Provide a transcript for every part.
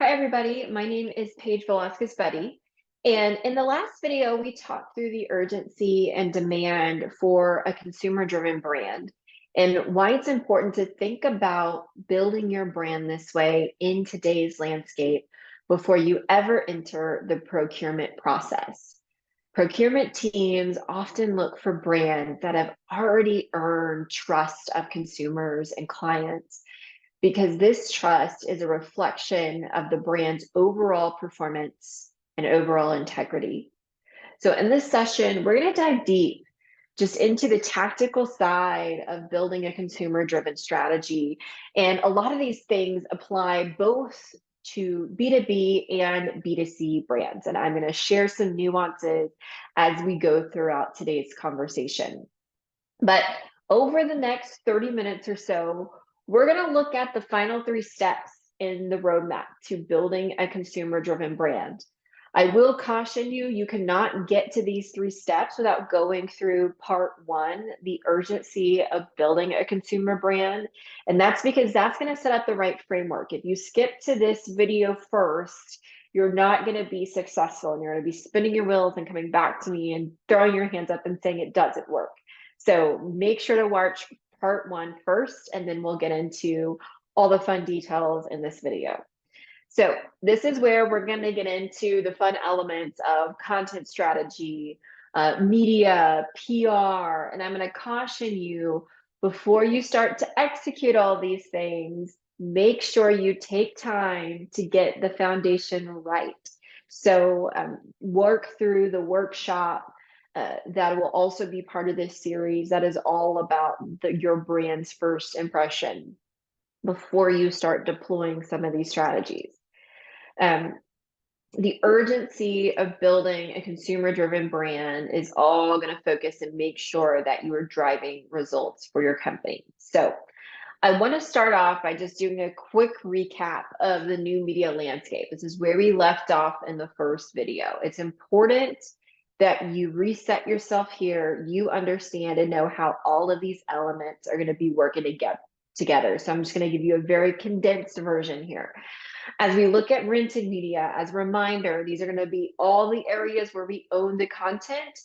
Hi, everybody. My name is Paige Velasquez Buddy. And in the last video, we talked through the urgency and demand for a consumer-driven brand and why it's important to think about building your brand this way in today's landscape before you ever enter the procurement process. Procurement teams often look for brands that have already earned trust of consumers and clients because this trust is a reflection of the brand's overall performance and overall integrity. So in this session, we're going to dive deep just into the tactical side of building a consumer-driven strategy. And a lot of these things apply both to B2B and B2C brands. And I'm going to share some nuances as we go throughout today's conversation. But over the next 30 minutes or so, we're going to look at the final 3 steps in the roadmap to building a consumer-driven brand. I will caution you, you cannot get to these 3 steps without going through part 1, the urgency of building a consumer brand. And that's because that's going to set up the right framework. If you skip to this video first, you're not going to be successful and you're going to be spinning your wheels and coming back to me and throwing your hands up and saying it doesn't work. So make sure to watch part 1 first, and then we'll get into all the fun details in this video. So this is where we're going to get into the fun elements of content strategy, media, PR, and I'm going to caution you before you start to execute all these things, make sure you take time to get the foundation right. So work through the workshop that will also be part of this series that is all about your brand's first impression before you start deploying some of these strategies. The urgency of building a consumer-driven brand is all going to focus and make sure that you are driving results for your company. So I want to start off by just doing a quick recap of the new media landscape. This is where we left off in the first video. It's important that you reset yourself here, you understand and know how all of these elements are going to be working together. So I'm just going to give you a very condensed version here. As we look at rented media, as a reminder, these are going to be all the areas where we own the content,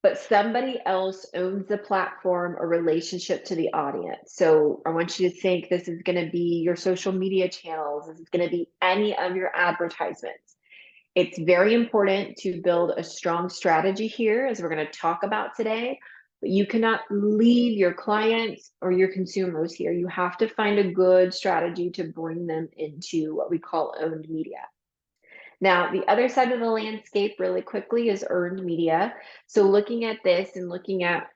but somebody else owns the platform or relationship to the audience. So I want you to think this is going to be your social media channels. This is going to be any of your advertisements. It's very important to build a strong strategy here, as we're going to talk about today. But you cannot leave your clients or your consumers here. You have to find a good strategy to bring them into what we call owned media. Now, the other side of the landscape really quickly is earned media. So looking at this and looking at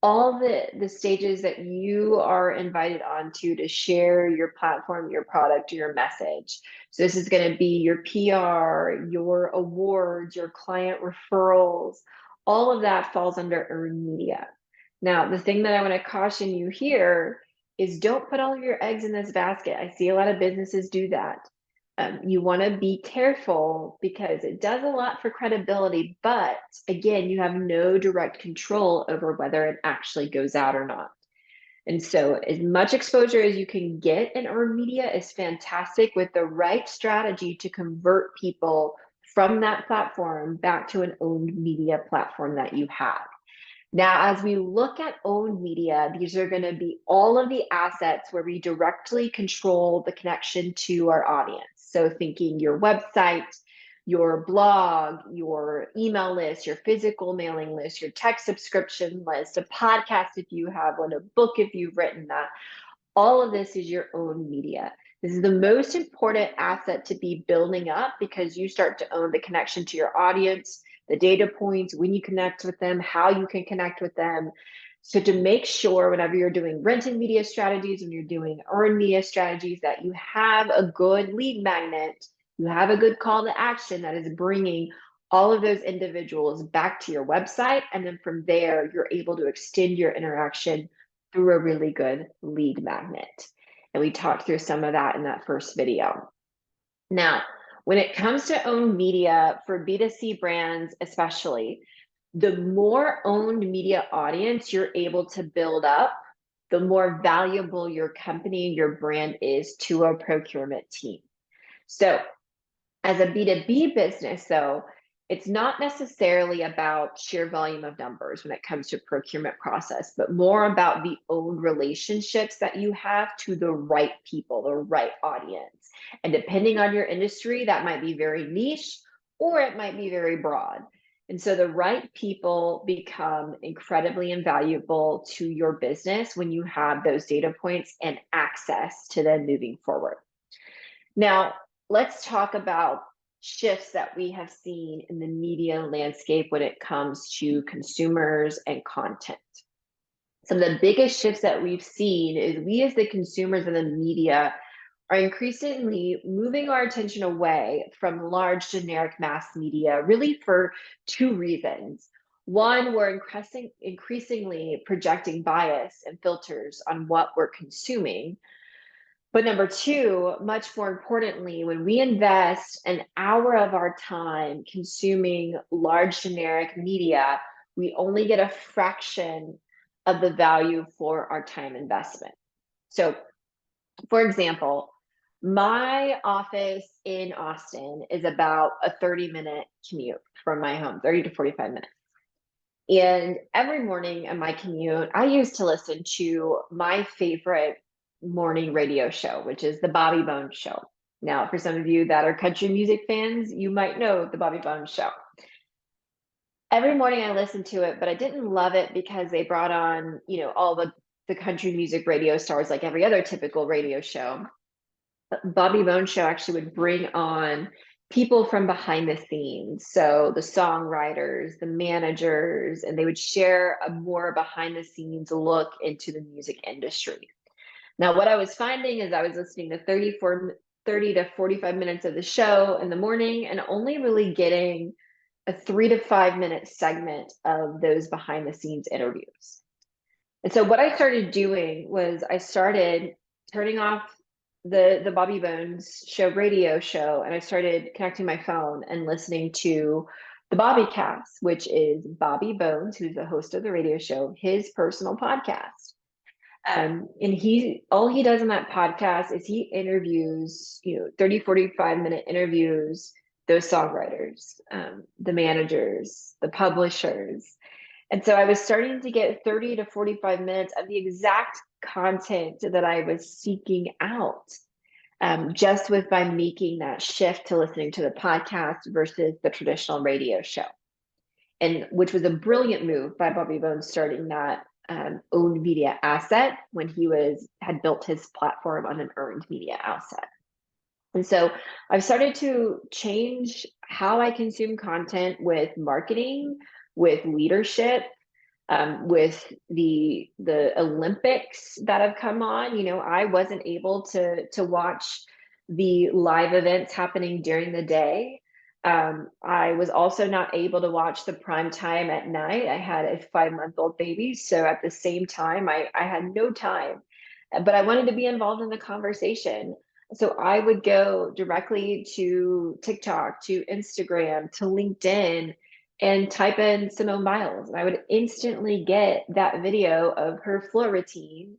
all the stages that you are invited onto to share your platform, your product, or your message. So this is going to be your PR, your awards, your client referrals. All of that falls under earned media. Now, the thing that I want to caution you here is don't put all of your eggs in this basket. I see a lot of businesses do that. You want to be careful because it does a lot for credibility, but again, you have no direct control over whether it actually goes out or not. And so as much exposure as you can get in earned media is fantastic with the right strategy to convert people from that platform back to an owned media platform that you have. Now, as we look at owned media, these are going to be all of the assets where we directly control the connection to our audience. So thinking your website, your blog, your email list, your physical mailing list, your tech subscription list, a podcast if you have one, a book if you've written that, all of this is your own media. This is the most important asset to be building up because you start to own the connection to your audience, the data points, when you connect with them, how you can connect with them. So to make sure whenever you're doing rented media strategies, when you're doing earned media strategies, that you have a good lead magnet, you have a good call to action that is bringing all of those individuals back to your website. And then from there, you're able to extend your interaction through a really good lead magnet. And we talked through some of that in that first video. Now, when it comes to owned media for B2C brands, especially, the more owned media audience you're able to build up, the more valuable your company and your brand is to a procurement team. So as a B2B business, though, it's not necessarily about sheer volume of numbers when it comes to procurement process, but more about the own relationships that you have to the right people, the right audience. And depending on your industry, that might be very niche or it might be very broad. And so the right people become incredibly invaluable to your business when you have those data points and access to them moving forward. Now, let's talk about shifts that we have seen in the media landscape when it comes to consumers and content. Some of the biggest shifts that we've seen is we as the consumers and the media are increasingly moving our attention away from large generic mass media, really for two reasons. One, we're increasingly projecting bias and filters on what we're consuming. But number two, much more importantly, when we invest an hour of our time consuming large generic media, we only get a fraction of the value for our time investment. So, for example, my office in Austin is about a 30-minute commute from my home, 30 to 45 minutes. And every morning on my commute, I used to listen to my favorite morning radio show, which is the Bobby Bones Show. Now, for some of you that are country music fans, you might know the Bobby Bones Show. Every morning I listened to it, but I didn't love it because they brought on, all the country music radio stars like every other typical radio show. Bobby Bones Show actually would bring on people from behind the scenes. So the songwriters, the managers, and they would share a more behind the scenes look into the music industry. Now, what I was finding is I was listening to 30 to 45 minutes of the show in the morning and only really getting a 3 to 5 minute segment of those behind the scenes interviews. And so what I started doing was I started turning off the Bobby Bones Show radio show, and I started connecting my phone and listening to the Bobbycast, which is Bobby Bones, who's the host of the radio show, his personal podcast. And all he does in that podcast is he interviews, 30, 45-minute interviews, those songwriters, the managers, the publishers. And so I was starting to get 30 to 45 minutes of the exact content that I was seeking out, just by making that shift to listening to the podcast versus the traditional radio show. And which was a brilliant move by Bobby Bones, starting that owned media asset when he had built his platform on an earned media asset. And so I've started to change how I consume content with marketing, with leadership, with the Olympics that have come on. I wasn't able to watch the live events happening during the day. I was also not able to watch the prime time at night. I had a 5-month-old baby, so at the same time, I had no time, but I wanted to be involved in the conversation. So I would go directly to TikTok, to Instagram, to LinkedIn, and type in Simone Biles, and I would instantly get that video of her flow routine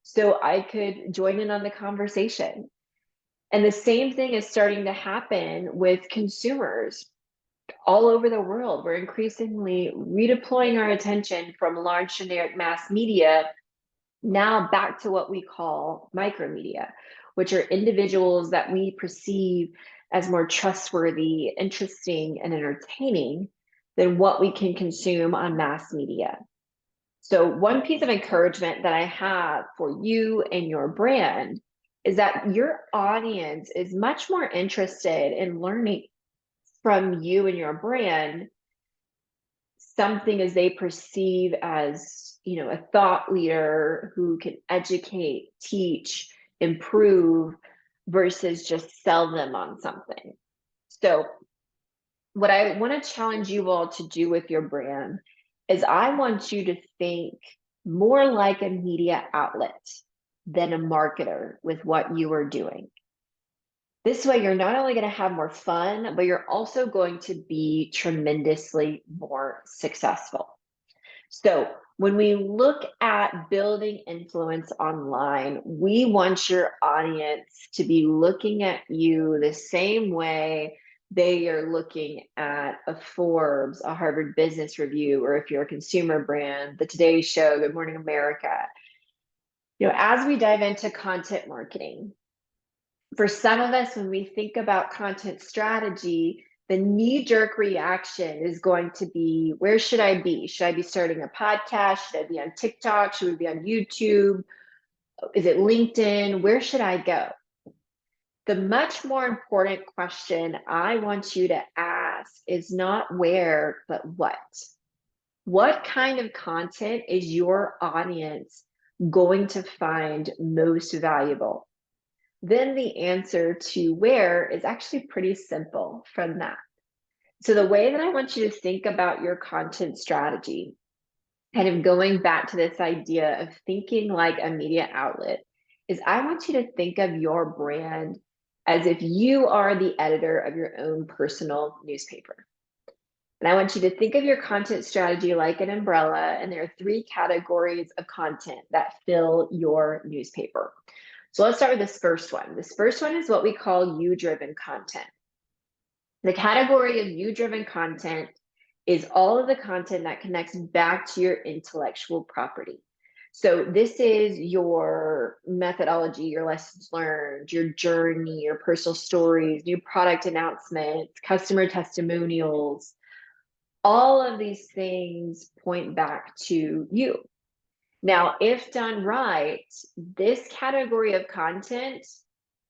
so I could join in on the conversation. And the same thing is starting to happen with consumers all over the world. We're increasingly redeploying our attention from large generic mass media now back to what we call micromedia, which are individuals that we perceive as more trustworthy, interesting, and entertaining than what we can consume on mass media. So one piece of encouragement that I have for you and your brand is that your audience is much more interested in learning from you and your brand something as they perceive as, a thought leader who can educate, teach, improve, versus just sell them on something. So what I want to challenge you all to do with your brand is I want you to think more like a media outlet than a marketer with what you are doing. This way, you're not only going to have more fun, but you're also going to be tremendously more successful. So When we look at building influence online, we want your audience to be looking at you the same way they are looking at a Forbes, a Harvard Business Review, or if you're a consumer brand, the Today Show, Good Morning America. As we dive into content marketing, for some of us, when we think about content strategy, the knee-jerk reaction is going to be, where should I be? Should I be starting a podcast? Should I be on TikTok? Should we be on YouTube? Is it LinkedIn? Where should I go? The much more important question I want you to ask is not where, but what. What kind of content is your audience going to find most valuable? Then the answer to where is actually pretty simple from that. So the way that I want you to think about your content strategy, kind of going back to this idea of thinking like a media outlet, is I want you to think of your brand as if you are the editor of your own personal newspaper. And I want you to think of your content strategy like an umbrella, and there are 3 categories of content that fill your newspaper. So let's start with this first one. This first one is what we call you-driven content. The category of you-driven content is all of the content that connects back to your intellectual property. So this is your methodology, your lessons learned, your journey, your personal stories, new product announcements, customer testimonials. All of these things point back to you. Now, if done right, this category of content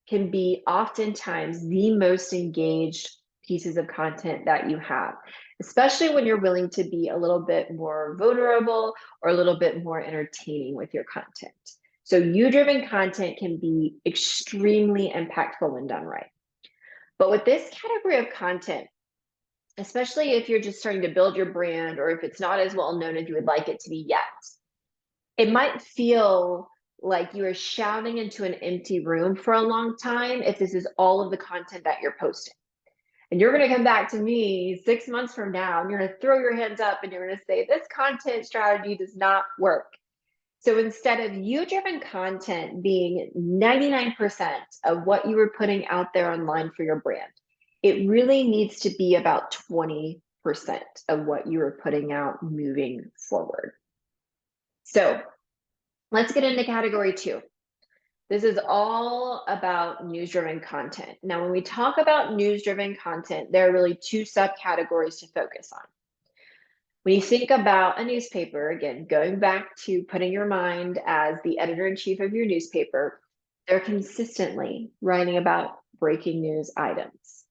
can be oftentimes the most engaged pieces of content that you have, especially when you're willing to be a little bit more vulnerable or a little bit more entertaining with your content. So you-driven content can be extremely impactful when done right. But with this category of content, especially if you're just starting to build your brand or if it's not as well known as you would like it to be yet, it might feel like you are shouting into an empty room for a long time if this is all of the content that you're posting. And you're going to come back to me 6 months from now and you're going to throw your hands up and you're going to say, this content strategy does not work. So instead of you-driven content being 99% of what you were putting out there online for your brand, it really needs to be about 20% of what you are putting out moving forward. So let's get into category 2. This is all about news-driven content. Now, when we talk about news-driven content, there are really 2 subcategories to focus on. When you think about a newspaper, again, going back to putting your mind as the editor-in-chief of your newspaper, they're consistently writing about breaking news items.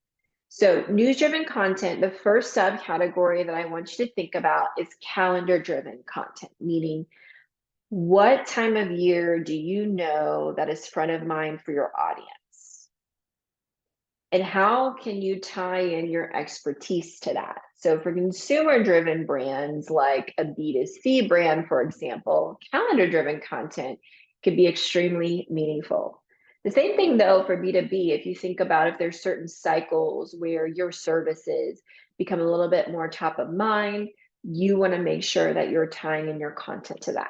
So news-driven content, the first subcategory that I want you to think about is calendar-driven content, meaning what time of year do you know that is front of mind for your audience? And how can you tie in your expertise to that? So for consumer-driven brands like a B2C brand, for example, calendar-driven content can be extremely meaningful. The same thing though for B2B, if you think about if there's certain cycles where your services become a little bit more top of mind, you want to make sure that you're tying in your content to that.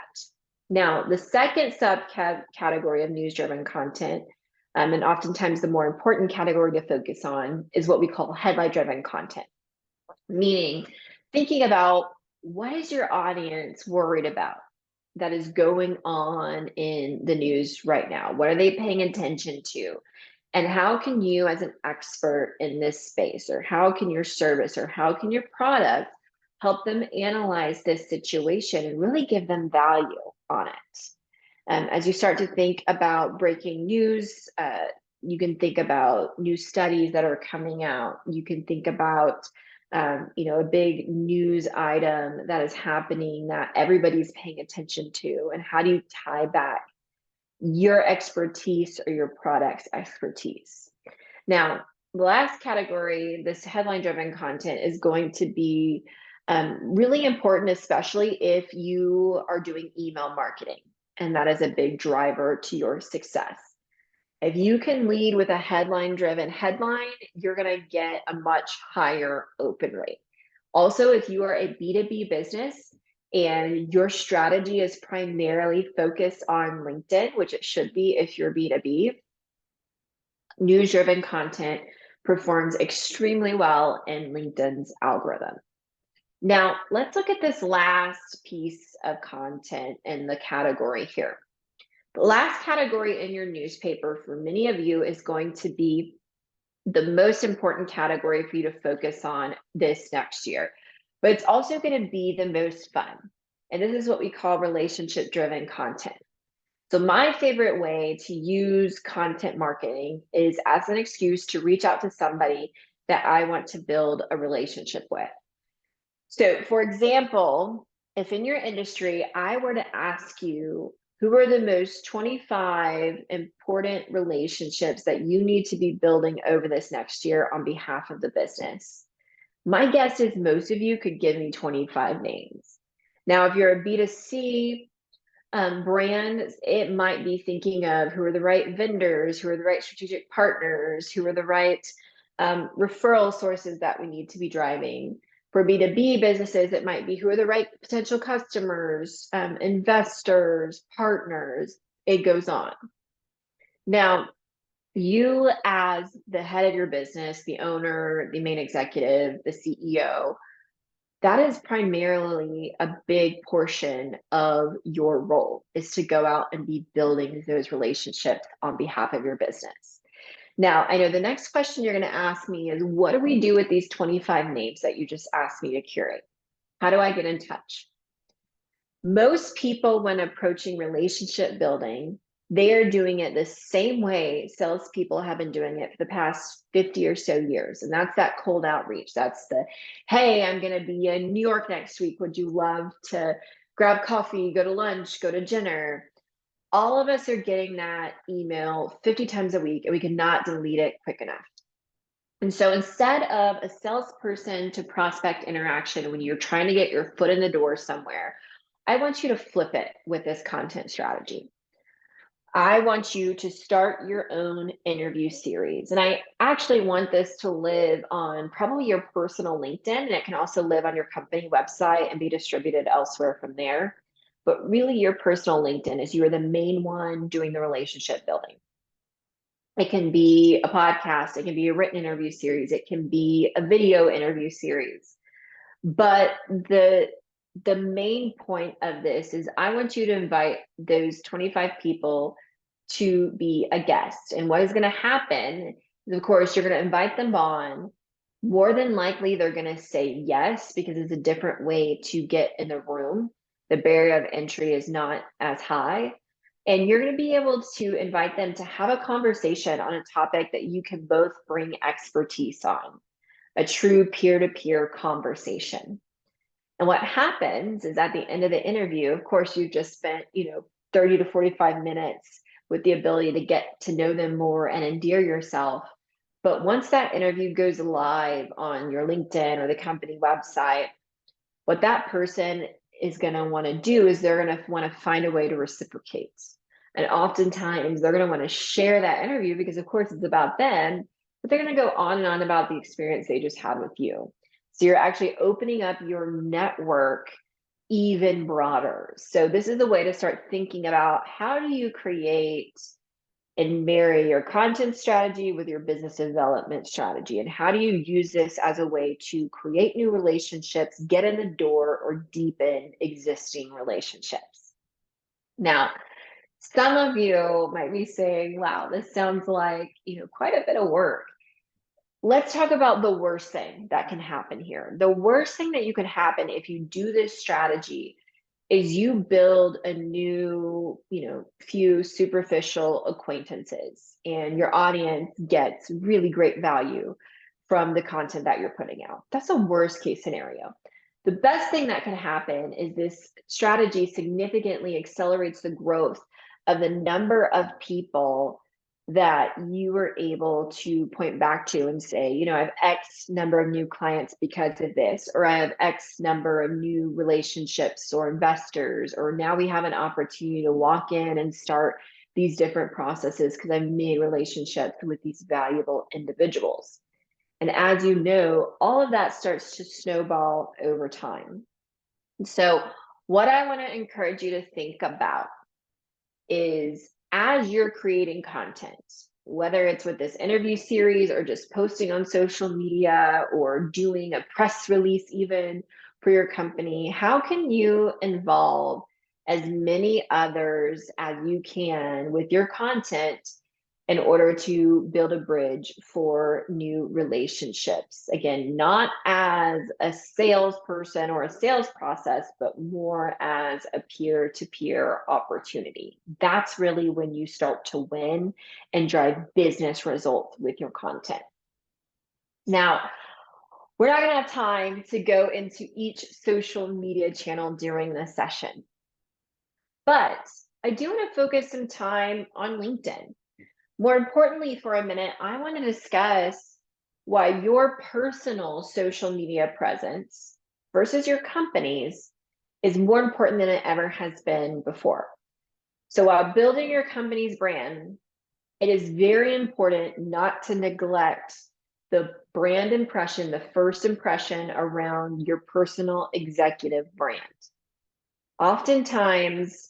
Now, the second subcategory of news-driven content, and oftentimes the more important category to focus on, is what we call headline-driven content, meaning thinking about what is your audience worried about that is going on in the news right now? What are they paying attention to? And how can you, as an expert in this space, or how can your service, or how can your product help them analyze this situation and really give them value on it? As you start to think about breaking news, you can think about new studies that are coming out. You can think about a big news item that is happening that everybody's paying attention to, and how do you tie back your expertise or your product's expertise? Now, the last category, this headline-driven content, is going to be really important, especially if you are doing email marketing, and that is a big driver to your success. If you can lead with a headline-driven headline, you're going to get a much higher open rate. Also, if you are a B2B business, and your strategy is primarily focused on LinkedIn, which it should be if you're B2B, news-driven content performs extremely well in LinkedIn's algorithm. Now, let's look at this last piece of content in the category here. The last category in your newspaper for many of you is going to be the most important category for you to focus on this next year, but it's also going to be the most fun. And this is what we call relationship-driven content. So my favorite way to use content marketing is as an excuse to reach out to somebody that I want to build a relationship with. So for example, if in your industry, I were to ask you, who are the most 25 important relationships that you need to be building over this next year on behalf of the business? My guess is most of you could give me 25 names. Now, if you're a B2C brand, it might be thinking of who are the right vendors, who are the right strategic partners, who are the right referral sources that we need to be driving. For B2B businesses, it might be who are the right potential customers, investors, partners, it goes on. Now, you as the head of your business, the owner, the main executive, the CEO, that is primarily a big portion of your role, is to go out and be building those relationships on behalf of your business. Now, I know the next question you're going to ask me is, what do we do with these 25 names that you just asked me to curate? How do I get in touch? Most people, when approaching relationship building, they are doing it the same way salespeople have been doing it for the past 50 or so years. And that's that cold outreach. That's the, hey, I'm going to be in New York next week. Would you love to grab coffee, go to lunch, go to dinner? All of us are getting that email 50 times a week, and we cannot delete it quick enough. And so instead of a salesperson to prospect interaction, when you're trying to get your foot in the door somewhere, I want you to flip it with this content strategy. I want you to start your own interview series. And I actually want this to live on probably your personal LinkedIn, and it can also live on your company website and be distributed elsewhere from there. But really, your personal LinkedIn is you are the main one doing the relationship building. It can be a podcast, it can be a written interview series, it can be a video interview series. But the main point of this is I want you to invite those 25 people to be a guest. And what is going to happen is, of course, you're going to invite them on. More than likely, they're going to say yes, because it's a different way to get in the room. The barrier of entry is not as high. And you're going to be able to invite them to have a conversation on a topic that you can both bring expertise on, a true peer-to-peer conversation. And what happens is at the end of the interview, of course, you've just spent, 30 to 45 minutes with the ability to get to know them more and endear yourself. But once that interview goes live on your LinkedIn or the company website, what that person is going to want to do is they're going to want to find a way to reciprocate. And oftentimes they're going to want to share that interview because, of course, it's about them, but they're going to go on and on about the experience they just had with you. So you're actually opening up your network even broader. So this is the way to start thinking about, how do you create and marry your content strategy with your business development strategy? And how do you use this as a way to create new relationships, get in the door, or deepen existing relationships? Now, some of you might be saying, wow, this sounds like, quite a bit of work. Let's talk about the worst thing that can happen here. The worst thing that you could happen if you do this strategy is you build a new, few superficial acquaintances, and your audience gets really great value from the content that you're putting out. That's a worst case scenario. The best thing that can happen is this strategy significantly accelerates the growth of the number of people that you were able to point back to and say, I have X number of new clients because of this, or I have X number of new relationships or investors, or now we have an opportunity to walk in and start these different processes because I've made relationships with these valuable individuals. And as you know, all of that starts to snowball over time. So What I want to encourage you to think about is as you're creating content, whether it's with this interview series or just posting on social media or doing a press release, even for your company, how can you involve as many others as you can with your content in order to build a bridge for new relationships? Again, not as a salesperson or a sales process, but more as a peer to peer opportunity. That's really when you start to win and drive business results with your content. Now, we're not going to have time to go into each social media channel during this session, but I do want to focus some time on LinkedIn. More importantly, for a minute, I want to discuss why your personal social media presence versus your company's is more important than it ever has been before. So while building your company's brand, it is very important not to neglect the brand impression, the first impression around your personal executive brand. Oftentimes,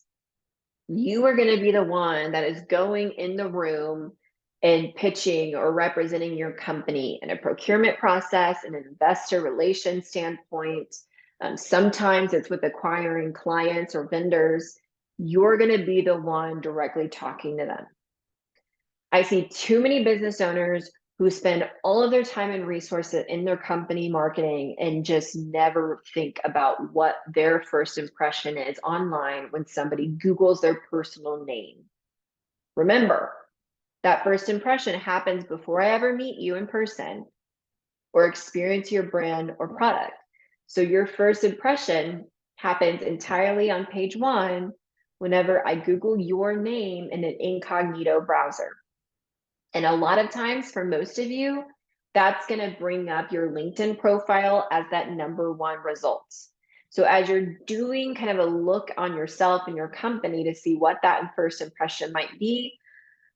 you are going to be the one that is going in the room and pitching or representing your company in a procurement process, an investor relations standpoint. Sometimes it's with acquiring clients or vendors. You're going to be the one directly talking to them. I see too many business owners who spend all of their time and resources in their company marketing and just never think about what their first impression is online when somebody Googles their personal name. Remember, that first impression happens before I ever meet you in person or experience your brand or product. So your first impression happens entirely on page one whenever I Google your name in an incognito browser. And a lot of times for most of you, that's going to bring up your LinkedIn profile as that number one result. So as you're doing kind of a look on yourself and your company to see what that first impression might be,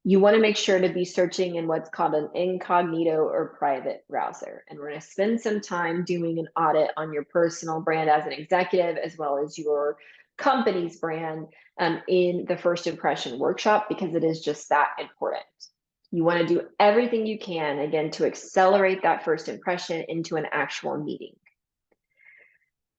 you want to make sure to be searching in what's called an incognito or private browser. And we're going to spend some time doing an audit on your personal brand as an executive, as well as your company's brand in the first impression workshop, because it is just that important. You want to do everything you can, again, to accelerate that first impression into an actual meeting.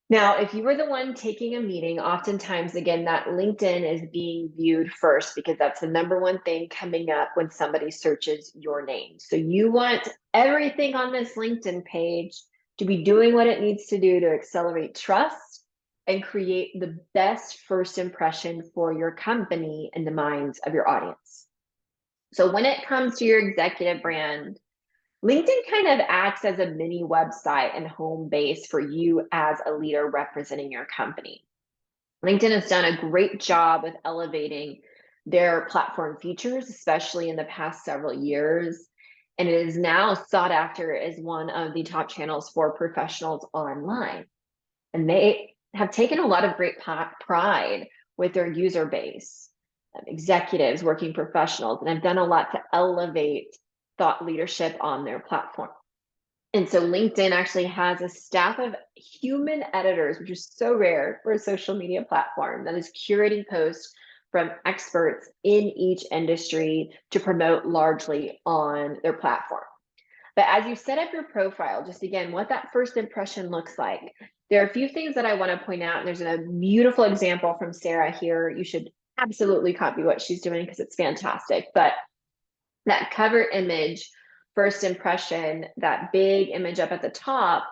Now, if you were the one taking a meeting, oftentimes, again, that LinkedIn is being viewed first because that's the number one thing coming up when somebody searches your name. So you want everything on this LinkedIn page to be doing what it needs to do to accelerate trust and create the best first impression for your company in the minds of your audience. So when it comes to your executive brand, LinkedIn kind of acts as a mini website and home base for you as a leader representing your company. LinkedIn has done a great job with elevating their platform features, especially in the past several years. And it is now sought after as one of the top channels for professionals online. And they have taken a lot of great pride with their user base, executives, working professionals, and have done a lot to elevate thought leadership on their platform. And so LinkedIn actually has a staff of human editors, which is so rare for a social media platform, that is curating posts from experts in each industry to promote largely on their platform. But as you set up your profile, just again, what that first impression looks like, there are a few things that I want to point out. And there's a beautiful example from Sarah here. You should absolutely copy what she's doing because it's fantastic. But that cover image, first impression, that big image up at the top,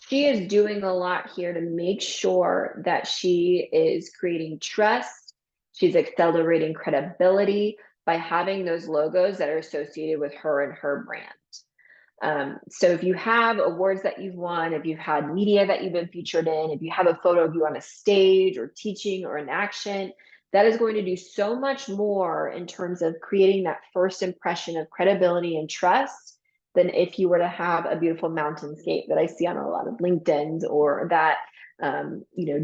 she is doing a lot here to make sure that she is creating trust. She's accelerating credibility by having those logos that are associated with her and her brand. So if you have awards that you've won, if you've had media that you've been featured in, if you have a photo of you on a stage or teaching or in action, that is going to do so much more in terms of creating that first impression of credibility and trust than if you were to have a beautiful mountainscape that I see on a lot of LinkedIn's, or that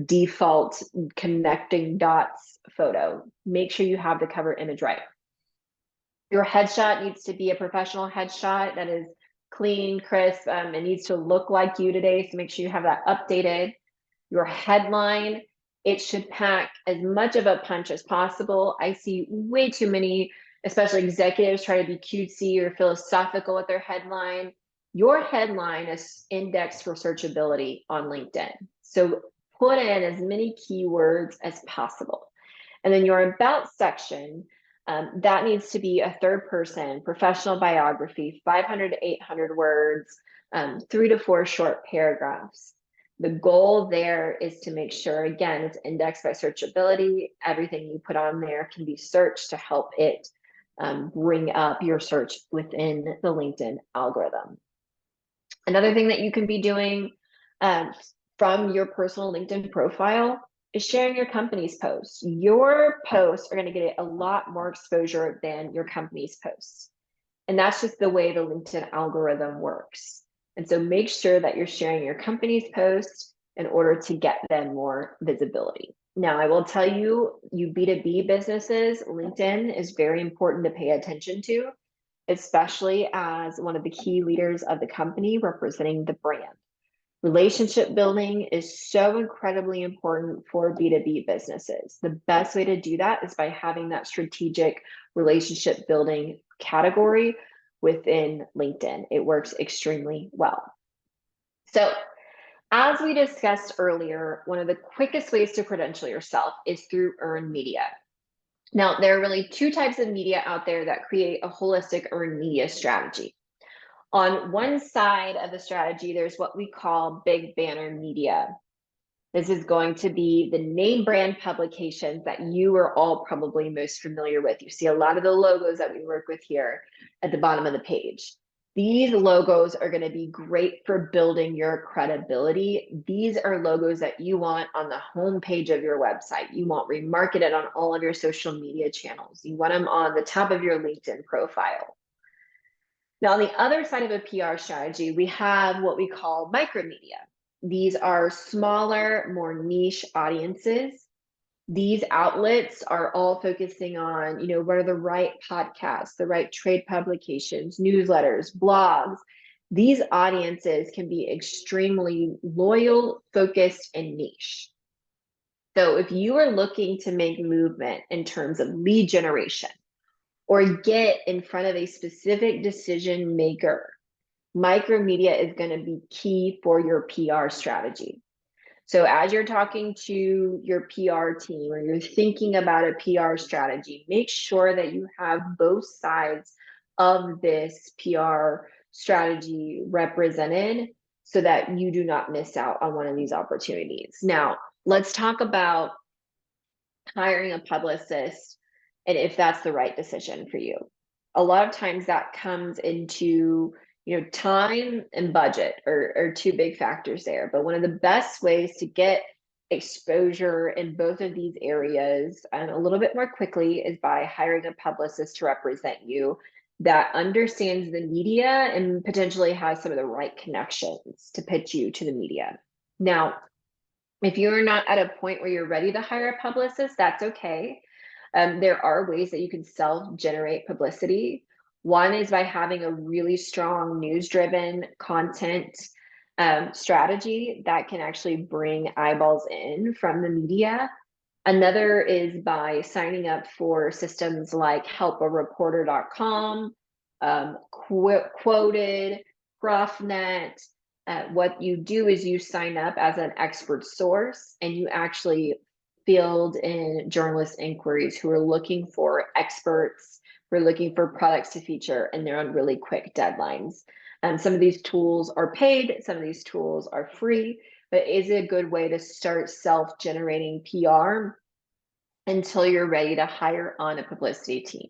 default connecting dots photo. Make sure you have the cover image right. Your headshot needs to be a professional headshot that is clean, crisp. It needs to look like you today, so make sure you have that updated. Your headline It should pack as much of a punch as possible. I see way too many, especially executives, try to be cutesy or philosophical with their headline. Your headline is indexed for searchability on LinkedIn. So put in as many keywords as possible. And then your about section, that needs to be a third person, professional biography, 500 to 800 words, 3 to 4 short paragraphs. The goal there is to make sure, again, it's indexed by searchability. Everything you put on there can be searched to help it bring up your search within the LinkedIn algorithm. Another thing that you can be doing from your personal LinkedIn profile is sharing your company's posts. Your posts are going to get a lot more exposure than your company's posts. And that's just the way the LinkedIn algorithm works. And so make sure that you're sharing your company's posts in order to get them more visibility. Now, I will tell you, you B2B businesses, LinkedIn is very important to pay attention to, especially as one of the key leaders of the company representing the brand. Relationship building is so incredibly important for B2B businesses. The best way to do that is by having that strategic relationship building category within LinkedIn. It works extremely well. So, as we discussed earlier, one of the quickest ways to credential yourself is through earned media. Now, there are really two types of media out there that create a holistic earned media strategy. On one side of the strategy, there's what we call big banner media. This is going to be the name brand publications that you are all probably most familiar with. You see a lot of the logos that we work with here at the bottom of the page. These logos are going to be great for building your credibility. These are logos that you want on the home page of your website. You want remarketed on all of your social media channels. You want them on the top of your LinkedIn profile. Now, on the other side of a PR strategy, we have what we call micromedia. These are smaller, more niche audiences. These outlets are all focusing on, what are the right podcasts, the right trade publications, newsletters, blogs. These audiences can be extremely loyal, focused, and niche. So if you are looking to make movement in terms of lead generation or get in front of a specific decision maker, micromedia is going to be key for your PR strategy. So as you're talking to your PR team or you're thinking about a PR strategy, make sure that you have both sides of this PR strategy represented so that you do not miss out on one of these opportunities. Now, let's talk about hiring a publicist and if that's the right decision for you. A lot of times that comes into time and budget are two big factors there. But one of the best ways to get exposure in both of these areas and a little bit more quickly is by hiring a publicist to represent you that understands the media and potentially has some of the right connections to pitch you to the media. Now, if you're not at a point where you're ready to hire a publicist, that's okay. There are ways that you can self-generate publicity. One is by having a really strong news-driven content strategy that can actually bring eyeballs in from the media. Another is by signing up for systems like helpareporter.com, Quoted, Profnet. What you do is you sign up as an expert source and you actually field in journalist inquiries who are looking for experts, who are looking for products to feature, and they're on really quick deadlines. Some of these tools are paid, some of these tools are free, but it is a good way to start self-generating PR until you're ready to hire on a publicity team.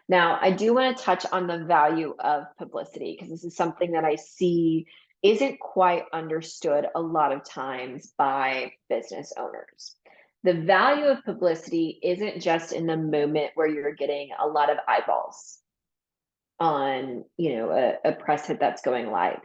Now, I do want to touch on the value of publicity because this is something that I see isn't quite understood a lot of times by business owners. The value of publicity isn't just in the moment where you're getting a lot of eyeballs on, a press hit that's going live.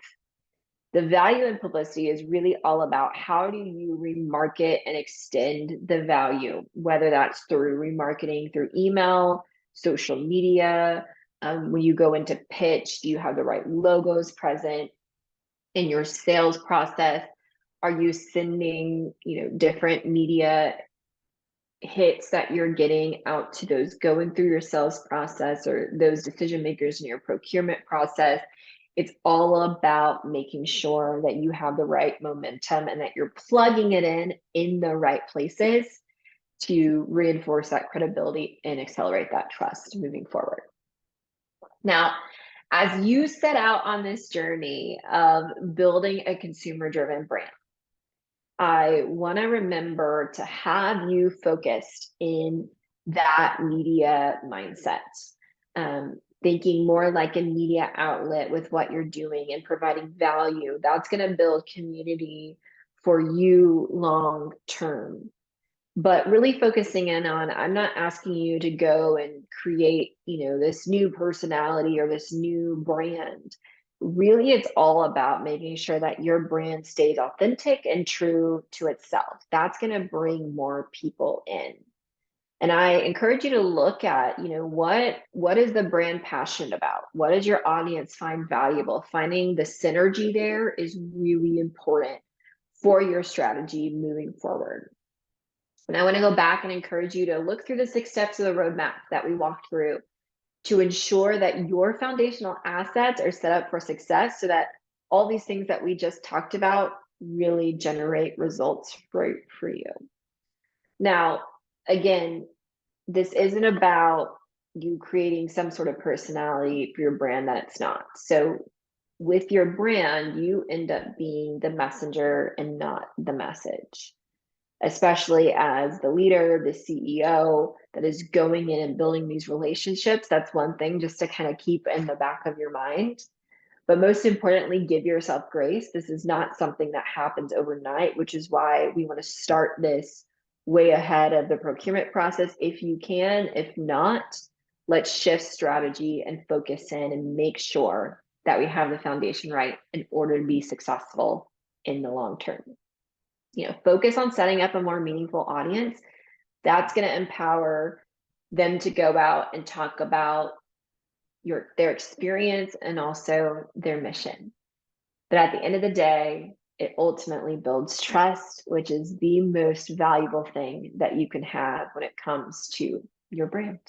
The value in publicity is really all about how do you remarket and extend the value, whether that's through remarketing through email, social media. When you go into pitch, do you have the right logos present in your sales process? Are you sending, different media hits that you're getting out to those going through your sales process or those decision makers in your procurement process? It's all about making sure that you have the right momentum and that you're plugging it in the right places to reinforce that credibility and accelerate that trust moving forward. Now, as you set out on this journey of building a consumer-driven brand, I want to remember to have you focused in that media mindset, thinking more like a media outlet with what you're doing and providing value. That's going to build community for you long term. But really focusing in on, I'm not asking you to go and create, this new personality or this new brand. Really, it's all about making sure that your brand stays authentic and true to itself. That's going to bring more people in. And I encourage you to look at, what is the brand passionate about? What does your audience find valuable? Finding the synergy there is really important for your strategy moving forward. And I want to go back and encourage you to look through the 6 steps of the roadmap that we walked through to ensure that your foundational assets are set up for success so that all these things that we just talked about really generate results for you. Now, again, this isn't about you creating some sort of personality for your brand that it's not. So with your brand, you end up being the messenger and not the message, especially as the leader, the CEO that is going in and building these relationships. That's one thing just to kind of keep in the back of your mind. But most importantly, give yourself grace. This is not something that happens overnight, which is why we want to start this way ahead of the procurement process if you can. If not, let's shift strategy and focus in and make sure that we have the foundation right in order to be successful in the long term. Focus on setting up a more meaningful audience. That's going to empower them to go out and talk about their experience and also their mission. But at the end of the day, it ultimately builds trust, which is the most valuable thing that you can have when it comes to your brand.